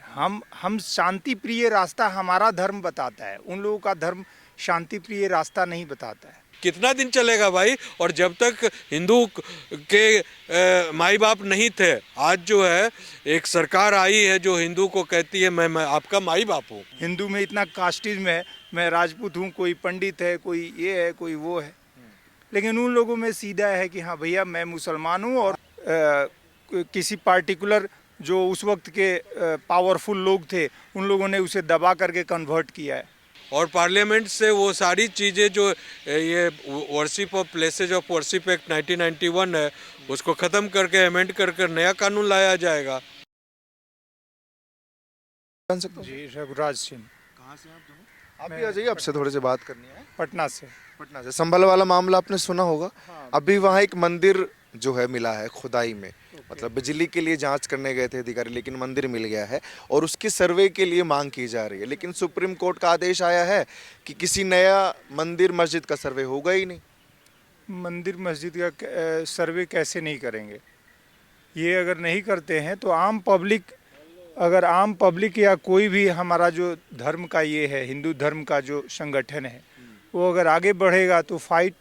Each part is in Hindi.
हम शांति प्रिय रास्ता हमारा धर्म बताता है, उन लोगों का धर्म शांति प्रिय रास्ता नहीं बताता है। कितना दिन चलेगा भाई? और जब तक हिंदू के माई बाप नहीं थे, आज जो है एक सरकार आई है जो हिंदू को कहती है मैं आपका माई बाप हूँ। हिंदू में इतना कास्टिज्म है, मैं राजपूत हूँ, कोई पंडित है, कोई ये है, कोई वो है। लेकिन उन लोगों में सीधा है कि हाँ भैया मैं मुसलमान हूँ, और किसी पार्टिकुलर जो उस वक्त के पावरफुल लोग थे उन लोगों ने उसे दबा करके कन्वर्ट किया है। और पार्लियामेंट से वो सारी चीज़ें जो ये worship of places of worship act 1991 है उसको ख़त्म करके अमेंड कर नया कानून लाया जाएगा। जान सकता हूँ? जी, रघुराज सिंह। कहाँ से आप दोनों? आप भी आ जाइए, आपसे थोड़ी सी बात करनी है। पटना से। पटना से। संभल वाला मामला आपने सुना होगा। अभी वहाँ एक मंदिर जो है मिला है खुदाई में, मतलब बिजली के लिए जांच करने गए थे अधिकारी, लेकिन मंदिर मिल गया है और उसकी सर्वे के लिए मांग की जा रही है। लेकिन सुप्रीम कोर्ट का आदेश आया है कि किसी नया मंदिर मस्जिद का सर्वे होगा ही नहीं। मंदिर मस्जिद का सर्वे कैसे नहीं करेंगे? ये अगर नहीं करते हैं तो आम पब्लिक या कोई भी हमारा जो धर्म का ये है, हिंदू धर्म का जो संगठन है, वो अगर आगे बढ़ेगा तो फाइट,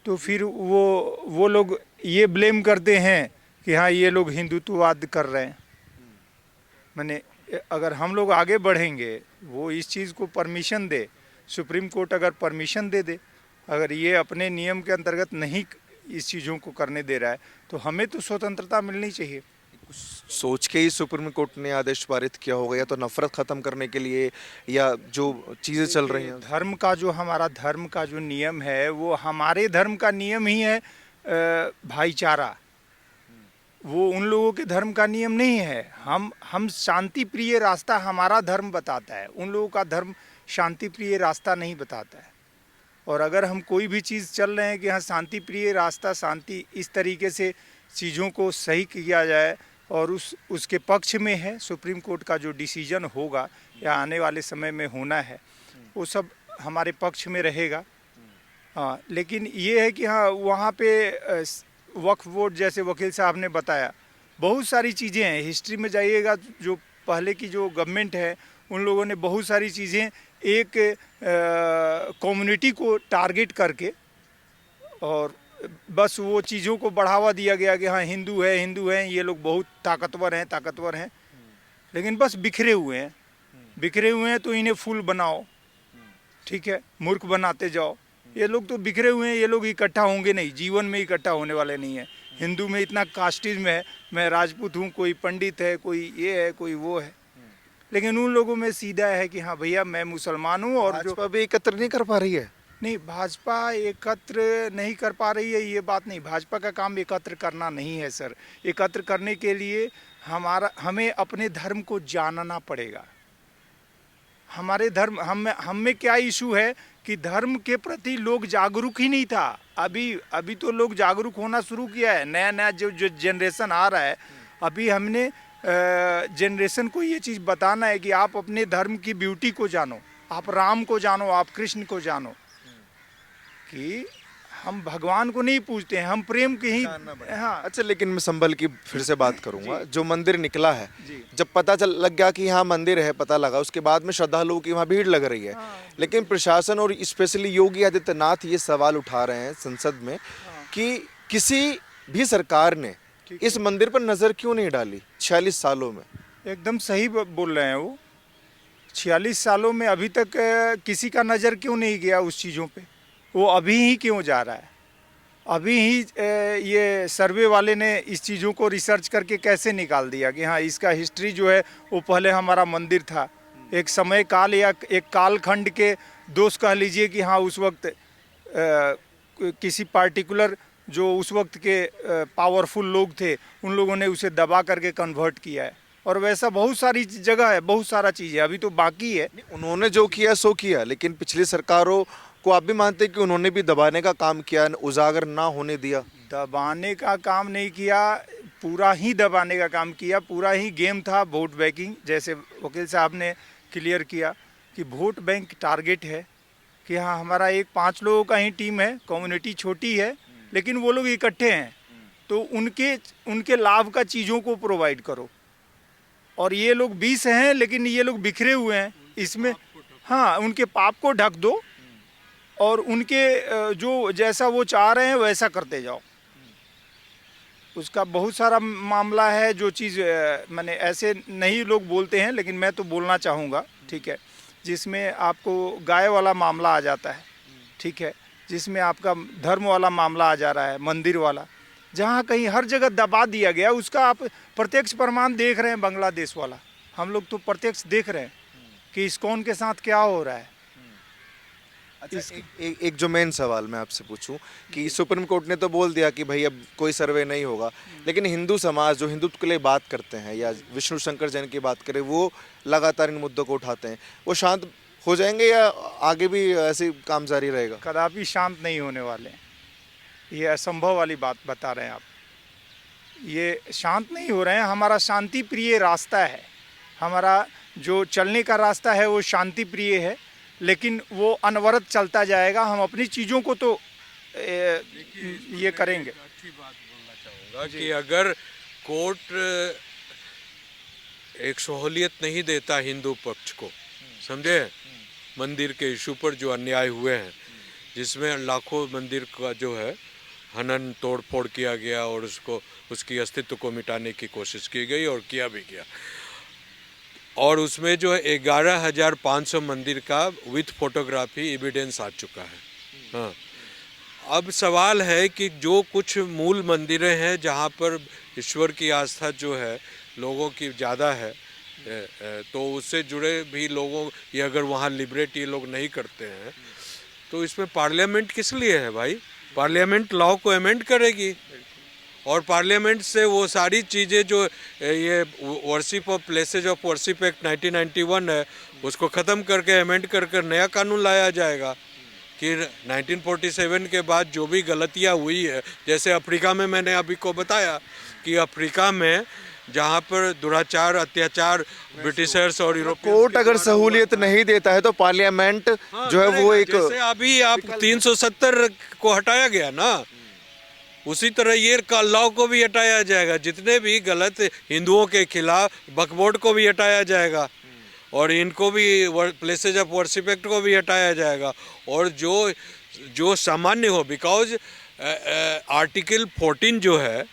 तो फिर वो लोग ये ब्लेम करते हैं कि हाँ ये लोग हिंदुत्ववाद कर रहे हैं। माने अगर हम लोग आगे बढ़ेंगे, वो इस चीज़ को परमिशन दे, सुप्रीम कोर्ट अगर परमिशन दे दे, अगर ये अपने नियम के अंतर्गत नहीं इस चीज़ों को करने दे रहा है तो हमें तो स्वतंत्रता मिलनी चाहिए। सोच के ही सुप्रीम कोर्ट ने आदेश पारित किया होगा, या तो नफरत खत्म करने के लिए, या जो चीजें चल रही हैं। हमारा धर्म का जो नियम है वो हमारे धर्म का नियम ही है, भाईचारा। वो उन लोगों के धर्म का नियम नहीं है। हम शांति प्रिय रास्ता हमारा धर्म बताता है, उन लोगों का धर्म शांति प्रिय रास्ता नहीं बताता है। और अगर हम कोई भी चीज़ चल रहे हैं कि हाँ शांति प्रिय रास्ता, शांति इस तरीके से चीज़ों को सही किया जाए और उसके पक्ष में है, सुप्रीम कोर्ट का जो डिसीजन होगा या आने वाले समय में होना है वो सब हमारे पक्ष में रहेगा। हाँ, लेकिन ये है कि हाँ वहाँ पे वक्फ बोर्ड, जैसे वकील साहब ने बताया, बहुत सारी चीज़ें हैं। हिस्ट्री में जाइएगा, जो पहले की जो गवर्नमेंट है उन लोगों ने बहुत सारी चीज़ें एक कम्युनिटी को टारगेट करके, और बस वो चीज़ों को बढ़ावा दिया गया कि हाँ हिंदू है, ये लोग बहुत ताकतवर हैं, लेकिन बस बिखरे हुए हैं तो इन्हें फूल बनाओ, ठीक है, मूर्ख बनाते जाओ। ये लोग तो बिखरे हुए हैं, ये लोग इकट्ठा होंगे नहीं, जीवन में इकट्ठा होने वाले नहीं है। हिंदू में इतना कास्टिज्म है, मैं राजपूत हूँ, कोई पंडित है, कोई ये है, कोई वो है। लेकिन उन लोगों में सीधा है कि हाँ भैया मैं मुसलमान हूँ। और भाजपा भी एकत्र नहीं कर पा रही है। नहीं, भाजपा एकत्र नहीं कर पा रही है, ये बात नहीं। भाजपा का काम एकत्र करना नहीं है सर। एकत्र करने के लिए हमें अपने धर्म को जानना पड़ेगा। हमारे धर्म हम में क्या इशू है कि धर्म के प्रति लोग जागरूक ही नहीं था। अभी तो लोग जागरूक होना शुरू किया है। नया जो जनरेशन आ रहा है, अभी हमने जनरेशन को ये चीज़ बताना है कि आप अपने धर्म की ब्यूटी को जानो, आप राम को जानो, आप कृष्ण को जानो, कि हम भगवान को नहीं पूजते हैं, हम प्रेम के ही। हाँ। अच्छा, लेकिन मैं संभल की फिर से बात करूंगा। जो मंदिर निकला है, जब पता लग गया कि यहाँ मंदिर है, पता लगा, उसके बाद में श्रद्धालुओं की वहाँ भीड़ लग रही है। लेकिन प्रशासन और स्पेशली योगी आदित्यनाथ ये सवाल उठा रहे हैं संसद में कि किसी भी सरकार ने इस मंदिर पर नजर क्यों नहीं डाली 46 सालों में। एकदम सही बोल रहे हैं वो। 46 सालों में अभी तक किसी का नज़र क्यों नहीं गया उस चीज़ों पे? वो अभी ही क्यों जा रहा है? अभी ही ये सर्वे वाले ने इस चीज़ों को रिसर्च करके कैसे निकाल दिया कि हाँ इसका हिस्ट्री जो है वो पहले हमारा मंदिर था। एक समय काल या एक कालखंड के दोष कह लीजिए कि हाँ उस वक्त किसी पार्टिकुलर जो उस वक्त के पावरफुल लोग थे उन लोगों ने उसे दबा करके कन्वर्ट किया है। और वैसा बहुत सारी जगह है, बहुत सारा चीज़ है, अभी तो बाकी है। उन्होंने जो किया सो किया, लेकिन पिछली सरकारों को आप भी मानते हैं कि उन्होंने भी दबाने का काम किया, उजागर ना होने दिया? दबाने का काम नहीं किया, पूरा ही दबाने का काम किया। पूरा ही गेम था वोट बैंकिंग। जैसे वकील साहब ने क्लियर किया कि वोट बैंक टारगेट है कि हाँ हमारा एक 5 लोगों का ही टीम है, कम्युनिटी छोटी है लेकिन वो लोग इकट्ठे हैं, तो उनके लाभ का चीज़ों को प्रोवाइड करो। और ये लोग 20 हैं, लेकिन ये लोग बिखरे हुए हैं इसमें। हाँ, उनके पाप को ढक दो और उनके जो जैसा वो चाह रहे हैं वैसा करते जाओ। उसका बहुत सारा मामला है, जो चीज़ मैंने ऐसे नहीं लोग बोलते हैं, लेकिन मैं तो बोलना चाहूँगा, ठीक है, जिसमें आपको गाय वाला मामला आ जाता है, ठीक है, जिसमें आपका धर्म वाला मामला आ जा रहा है, मंदिर वाला, जहाँ कहीं हर जगह दबा दिया गया। उसका आप प्रत्यक्ष प्रमाण देख रहे हैं, बांग्लादेश वाला। हम लोग तो प्रत्यक्ष देख रहे हैं कि इस्कॉन के साथ क्या हो रहा है। अच्छा, एक जो मेन सवाल मैं आपसे पूछूं कि सुप्रीम कोर्ट ने तो बोल दिया कि भाई अब कोई सर्वे नहीं होगा, लेकिन हिंदू समाज जो हिंदुत्व के लिए बात करते हैं या विष्णु शंकर जैन की बात करें, वो लगातार इन मुद्दों को उठाते हैं, वो शांत हो जाएंगे या आगे भी ऐसे काम जारी रहेगा? कदापि शांत नहीं होने वाले हैं। ये असंभव वाली बात बता रहे हैं आप। ये शांत नहीं हो रहे हैं। हमारा शांति प्रिय रास्ता है, हमारा जो चलने का रास्ता है वो शांति प्रिय है, लेकिन वो अनवरत चलता जाएगा। हम अपनी चीज़ों को तो ये करेंगे। अच्छी बात बोलना चाहूँगा कि अगर कोर्ट एक सहूलियत नहीं देता हिंदू पक्ष को, समझे, मंदिर के इशू पर जो अन्याय हुए हैं, जिसमें लाखों मंदिर का जो है हनन तोड़ फोड़ किया गया और उसकी अस्तित्व को मिटाने की कोशिश की गई और किया भी गया, और उसमें जो है 11,500 मंदिर का विथ फोटोग्राफी एविडेंस आ चुका है। हाँ, अब सवाल है कि जो कुछ मूल मंदिरें हैं जहाँ पर ईश्वर की आस्था जो है लोगों की ज़्यादा है, तो उससे जुड़े भी लोगों, ये अगर वहाँ लिबरेट ये लोग नहीं करते हैं, तो इसमें पार्लियामेंट किस लिए है भाई? पार्लियामेंट लॉ को अमेंड करेगी और पार्लियामेंट से वो सारी चीज़ें जो ये worship of places of worship act 1991 है, उसको ख़त्म करके अमेंड कर नया कानून लाया जाएगा कि 1947 के बाद जो भी गलतियाँ हुई है, जैसे अफ्रीका में मैंने अभी को बताया कि अफ्रीका में जहाँ पर दुराचार अत्याचार ब्रिटिशर्स और यूरोपियंस, कोर्ट अगर सहूलियत नहीं देता है तो पार्लियामेंट जो है वो एक, जैसे अभी आप 370 को हटाया गया ना, उसी तरह ये लॉ को भी हटाया जाएगा। जितने भी गलत हिंदुओं के खिलाफ वक्फ को भी हटाया जाएगा और इनको भी प्लेसेज ऑफ वर्शिप एक्ट को भी हटाया जाएगा, और जो सामान्य हो, बिकॉज आर्टिकल 14 जो है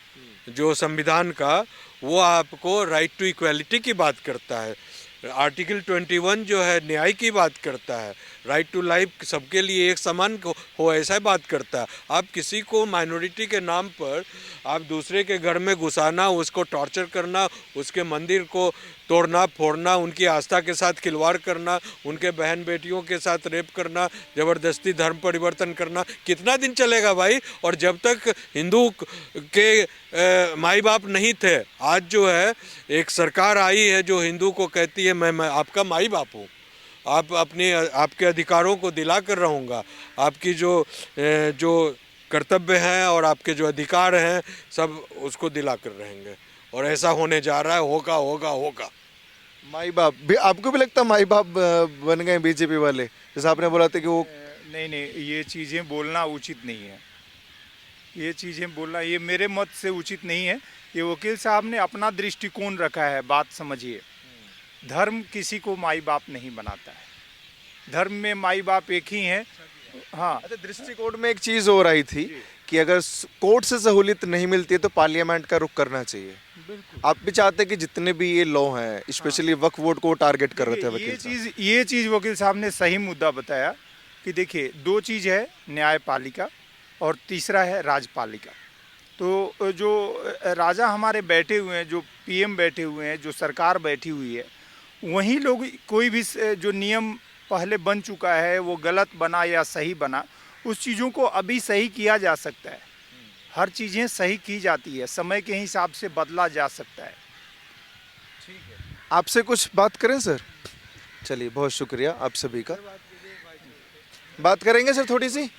जो संविधान का, वो आपको राइट टू इक्वालिटी की बात करता है। आर्टिकल 21 जो है न्याय की बात करता है, राइट टू लाइफ सबके लिए एक समान हो ऐसा बात करता है। आप किसी को माइनॉरिटी के नाम पर आप दूसरे के घर में घुसाना, उसको टॉर्चर करना, उसके मंदिर को तोड़ना फोड़ना, उनकी आस्था के साथ खिलवाड़ करना, उनके बहन बेटियों के साथ रेप करना, ज़बरदस्ती धर्म परिवर्तन करना, कितना दिन चलेगा भाई? और जब तक हिंदू के माई बाप नहीं थे, आज जो है एक सरकार आई है जो हिंदू को कहती है मैं आपका माई बाप हूँ, आपके अधिकारों को दिला कर रहूँगा, आपकी जो कर्तव्य हैं और आपके जो अधिकार हैं सब उसको दिला कर रहेंगे, और ऐसा होने जा रहा है, होगा होगा होगा। माई बाप भी आपको भी लगता माई बाप बन गए बीजेपी वाले, जैसे आपने बोला था कि वो? नहीं, ये चीज़ें बोलना उचित नहीं है। ये चीज़ें बोलना, ये मेरे मत से उचित नहीं है। ये वकील साहब ने अपना दृष्टिकोण रखा है, बात समझिए। धर्म किसी को माई बाप नहीं बनाता है, धर्म में माई बाप एक ही हैं। हाँ, अच्छा, दृष्टिकोण में एक चीज हो रही थी कि अगर कोर्ट से सहूलियत नहीं मिलती है तो पार्लियामेंट का रुख करना चाहिए। आप भी चाहते हैं कि जितने भी ये लॉ हैं, स्पेशली वक्फ बोर्ड को टारगेट कर रहे थे वकील साहब। ये चीज़ वकील साहब ने सही मुद्दा बताया कि देखिए, दो चीज़ है, न्यायपालिका और तीसरा है राजपालिका। तो जो राजा हमारे बैठे हुए हैं, जो पीएम बैठे हुए हैं, जो सरकार बैठी हुई है, वहीं लोग कोई भी जो नियम पहले बन चुका है वो गलत बना या सही बना, उस चीज़ों को अभी सही किया जा सकता है। हर चीज़ें सही की जाती है, समय के हिसाब से बदला जा सकता है। आपसे कुछ बात करें सर? चलिए, बहुत शुक्रिया आप सभी का। बात करेंगे सर थोड़ी सी।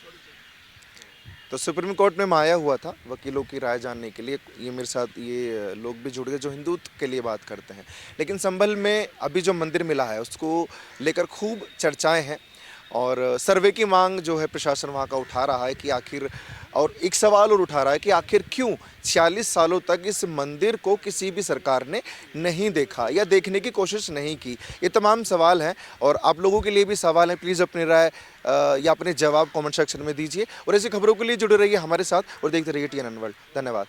तो सुप्रीम कोर्ट में मैं आया हुआ था वकीलों की राय जानने के लिए। ये मेरे साथ ये लोग भी जुड़ गए जो हिंदुत्व के लिए बात करते हैं, लेकिन संभल में अभी जो मंदिर मिला है उसको लेकर खूब चर्चाएं हैं और सर्वे की मांग जो है प्रशासन वहाँ का उठा रहा है कि आखिर, और एक सवाल और उठा रहा है कि आखिर क्यों 46 सालों तक इस मंदिर को किसी भी सरकार ने नहीं देखा या देखने की कोशिश नहीं की। ये तमाम सवाल हैं और आप लोगों के लिए भी सवाल हैं। प्लीज़ अपनी राय या अपने जवाब कमेंट सेक्शन में दीजिए और ऐसी खबरों के लिए जुड़े रहिए हमारे साथ और देखते रहिए TNN वर्ल्ड। धन्यवाद।